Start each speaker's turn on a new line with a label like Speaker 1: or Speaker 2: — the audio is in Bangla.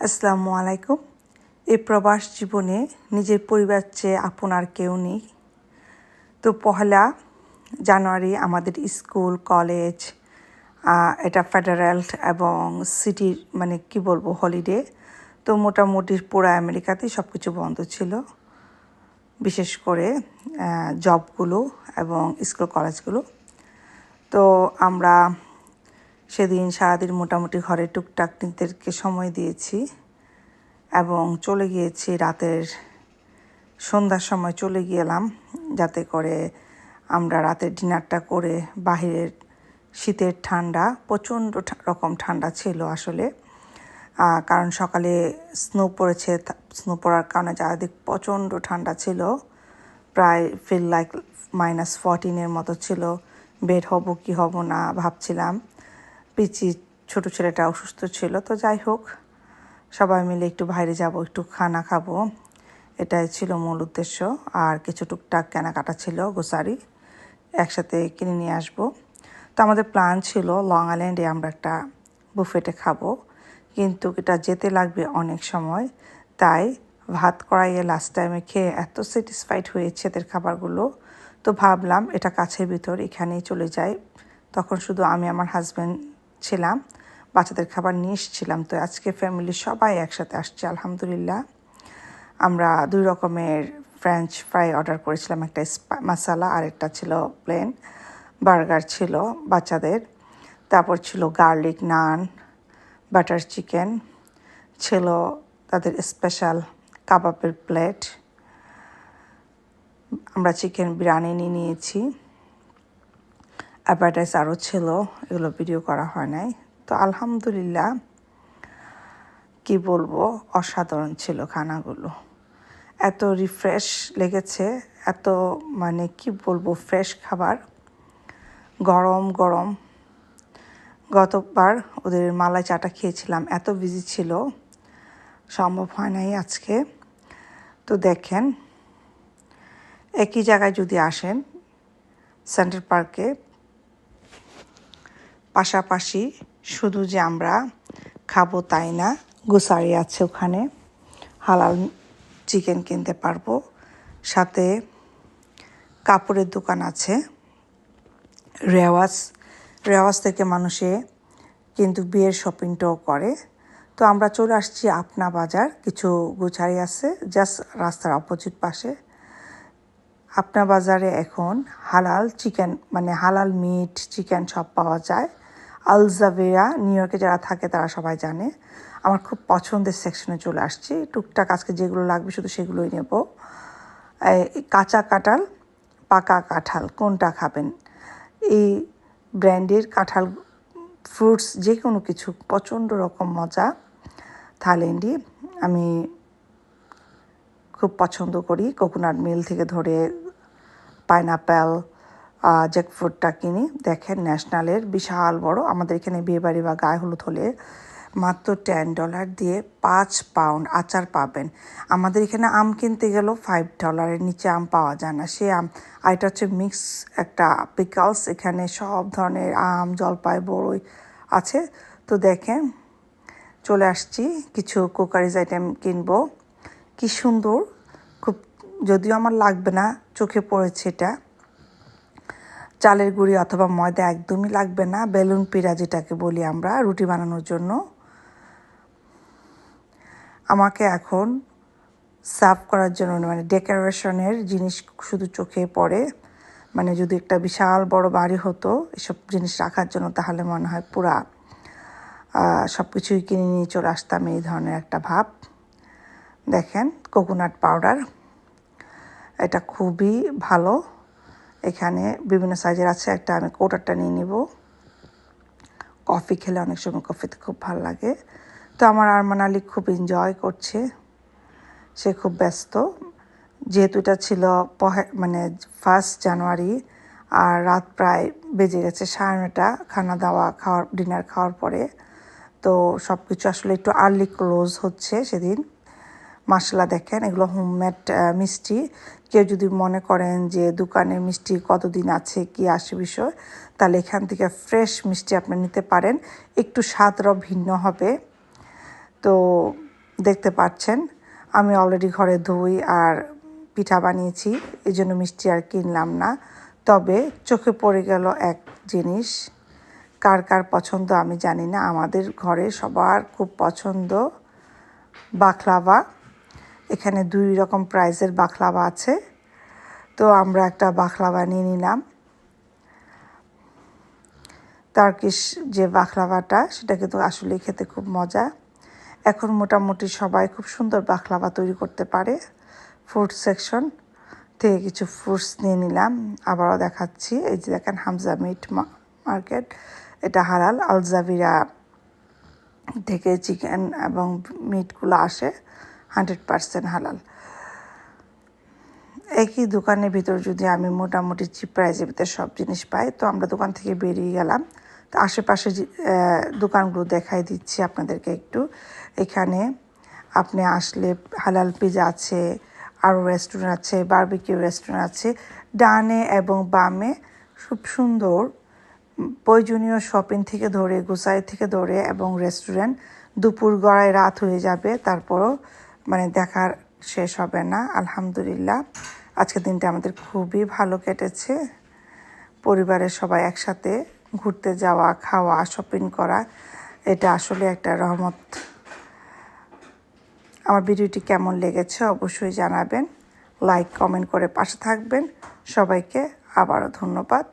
Speaker 1: আসসালামু আলাইকুম। এই প্রবাস জীবনে নিজের পরিবার চেয়ে আপন আর কেউ নেই। তো পহেলা জানুয়ারি আমাদের স্কুল কলেজ এটা ফেডারেল এবং সিটির কি বলবো হলিডে। তো মোটামুটি পুরো আমেরিকাতেই সব কিছু বন্ধ ছিল, বিশেষ করে জবগুলো এবং স্কুল কলেজগুলো। তো আমরা সেদিন সারাদিন মোটামুটি ঘরে টুকটাক নিজেদেরকে সময় দিয়েছি এবং চলে গিয়েছি রাতের সন্ধ্যার সময় চলে গেলাম, যাতে করে আমরা রাতের ডিনারটা করে বাহিরের শীতের ঠান্ডা প্রচণ্ড রকম ঠান্ডা ছিল আসলে, কারণ সকালে স্নো পড়েছে। স্নো পড়ার কারণে চারিদিক প্রচণ্ড ঠান্ডা ছিল, প্রায় ফিল লাইক -14 মতো ছিল। বের হব কি হব না ভাবছিলাম। পিচি ছোট ছেলেটা অসুস্থ ছিল, তো যাই হোক সবাই মিলে একটু বাইরে যাব, একটু খানা খাবো, এটাই ছিল মূল উদ্দেশ্য। আর কিছু টুকটাক কেনাকাটা ছিল, গ্রোসারি একসাথে কিনে নিয়ে আসবো। তো আমাদের প্ল্যান ছিল লং আইল্যান্ডে আমরা একটা বুফেটে খাবো, কিন্তু এটা যেতে লাগবে অনেক সময়। তাই ভাত কড়াইয়ে লাস্ট টাইমে খেয়ে এত স্যাটিসফাইড হয়েছে এদের খাবারগুলো, তো ভাবলাম এটা কাছের ভিতর, এখানেই চলে যাই। তখন শুধু আমি আমার হাজব্যান্ড ছিলাম, বাচ্চাদের খাবার নিয়ে এসেছিলাম। তো আজকে ফ্যামিলির সবাই একসাথে আসছে আলহামদুলিল্লাহ। আমরা 2 রকমের ফ্রেঞ্চ ফ্রাই অর্ডার করেছিলাম, একটা মশালা আর একটা ছিল প্লেন। বার্গার ছিল বাচ্চাদের, তারপর ছিল গার্লিক নান, বাটার চিকেন ছিল, তাদের স্পেশাল কাবাবের প্লেট। আমরা চিকেন বিরিয়ানি নিয়েছি, অ্যাপাটাইজ আরও ছিল, এগুলো ভিডিও করা হয় নাই। তো আলহামদুলিল্লাহ কি বলবো, অসাধারণ ছিল খানাগুলো। এত রিফ্রেশ লেগেছে, এত কি বলবো ফ্রেশ খাবার, গরম গরম। গতবার ওদের মালাই চাটা খেয়েছিলাম, এত বিজি ছিল, সম্ভব হয় নাই আজকে। তো দেখেন, একই জায়গায় যদি আসেন সেন্টার পার্কে, পাশাপাশি শুধু যে আমরা খাবো তাই না, গ্রোসারি আছে ওখানে, হালাল চিকেন কিনতে পারবো, সাথে কাপড়ের দোকান আছে। রেওয়াজ থেকে মানুষে কিন্তু বিয়ের শপিংটাও করে। তো আমরা চলে আসছি আপনা বাজার, কিছু গ্রোসারি আছে জাস্ট রাস্তার অপোজিট পাশে। আপনা বাজারে এখন হালাল চিকেন হালাল মিট চিকেন সব পাওয়া যায়। আলজাভেরা নিউ ইয়র্কে যারা থাকে তারা সবাই জানে। আমার খুব পছন্দের সেকশনে চলে আসছি, টুকটাক আজকে যেগুলো লাগবে শুধু সেগুলোই নেব। কাঁচা কাঁঠাল, পাকা কাঁঠাল কোনটা খাবেন? এই ব্র্যান্ডের কাঁঠাল ফ্রুটস যে কোনো কিছু প্রচণ্ড রকম মজা। থাইল্যান্ডি আমি খুব পছন্দ করি, কোকোনাট মিল থেকে ধরে পাইনাপেল, জ্যাকফ্রুটটা কিনি। দেখেন ন্যাশনালের বিশাল বড়, আমাদের এখানে বিয়েবাড়ি বা গায়ে হলুদ হলে মাত্র $10 দিয়ে 5 পাউন্ড আচার পাবেন। আমাদের এখানে আম কিনতে গেলেও $5 নিচে আম পাওয়া যায় না, সে আম। আর এটা হচ্ছে মিক্স একটা পিকলস, এখানে সব ধরনের আম, জলপাই, বড়ই আছে। তো দেখেন চলে আসছি, কিছু কুকারিজ আইটেম কিনবো। কি সুন্দর, খুব, যদিও আমার লাগবে না, চোখে পড়েছে এটা। চালের গুঁড়ি অথবা ময়দা একদমই লাগবে না, বেলুন পিড়া যেটাকে বলি আমরা রুটি বানানোর জন্য। আমাকে এখন সার্ভ করার জন্য ডেকোরেশনের জিনিস শুধু চোখে পড়ে। যদি একটা বিশাল বড় বাড়ি হতো এসব জিনিস রাখার জন্য, তাহলে মনে হয় পুরা সব কিছুই কিনে নিয়ে চলে আসতাম, এই ধরনের একটা ভাব। দেখেন কোকোনাট পাউডার, এটা খুবই ভালো, এখানে বিভিন্ন সাইজের আছে, একটা আমি কোটারটা নিয়ে নিব। কফি খেলে অনেক সময় কফিতে খুব ভালো লাগে। তো আমার আরমান আলী খুব এনজয় করছে, সে খুব ব্যস্ত, যেহেতু এটা ছিল 1 জানুয়ারি আর রাত প্রায় বেজে গেছে 9:30, ডিনার খাওয়ার পরে। তো সব কিছু আসলে একটু আর্লি ক্লোজ হচ্ছে সেদিন। মাশাআল্লাহ দেখেন, এগুলো হোমমেড মিষ্টি। কেউ যদি মনে করেন যে দোকানের মিষ্টি কতদিন আছে কি আসে বিষয়, তাহলে এখান থেকে ফ্রেশ মিষ্টি আপনি নিতে পারেন, একটু স্বাদটাও ভিন্ন হবে। তো দেখতে পাচ্ছেন আমি অলরেডি ঘরে দই আর পিঠা বানিয়েছি, এই জন্য মিষ্টি আর কিনলাম না। তবে চোখে পড়ে গেল এক জিনিস, কার কার পছন্দ আমি জানি না, আমাদের ঘরে সবার খুব পছন্দ বাকলাভা। এখানে 2 রকম প্রাইসের বাকলাভা আছে, তো আমরা একটা বাকলাভা নিয়ে নিলাম। টার্কিশ যে বাকলাভাটা সেটা কিন্তু আসলে খেতে খুব মজা। এখন মোটামুটি সবাই খুব সুন্দর বাকলাভা তৈরি করতে পারে। ফুড সেকশন থেকে কিছু ফ্রুটস নিয়ে নিলাম, আবারও দেখাচ্ছি। এই যে দেখেন হামজা মিট মার্কেট, এটা হালাল। আলজাভিরা থেকে চিকেন এবং মিটগুলো আসে 100% হালাল। একই দোকানের ভিতর যদি আমি মোটামুটি চিপ প্রাইসের ভিতরে সব জিনিস পাই, তো আমরা দোকান থেকে বেরিয়ে গেলাম। তো আশেপাশে দোকানগুলো দেখাই দিচ্ছি আপনাদেরকে একটু। এখানে আপনি আসলে হালাল পিজা আছে, আরও রেস্টুরেন্ট আছে, বারবিকিউ রেস্টুরেন্ট আছে। ডানে এবং বামে খুব সুন্দর প্রয়োজনীয় শপিং থেকে ধরে, গোসাই থেকে ধরে এবং রেস্টুরেন্ট। দুপুর গড়ায় রাত হয়ে যাবে, তারপরও দেখার শেষ হবে না। আলহামদুলিল্লাহ আজকের দিনটা আমাদের খুবই ভালো কেটেছে। পরিবারের সবাই একসাথে ঘুরতে যাওয়া, খাওয়া, শপিং করা, এটা আসলে একটা রহমত। আমার ভিডিওটি কেমন লেগেছে অবশ্যই জানাবেন, লাইক কমেন্ট করে পাশে থাকবেন। সবাইকে আবারও ধন্যবাদ।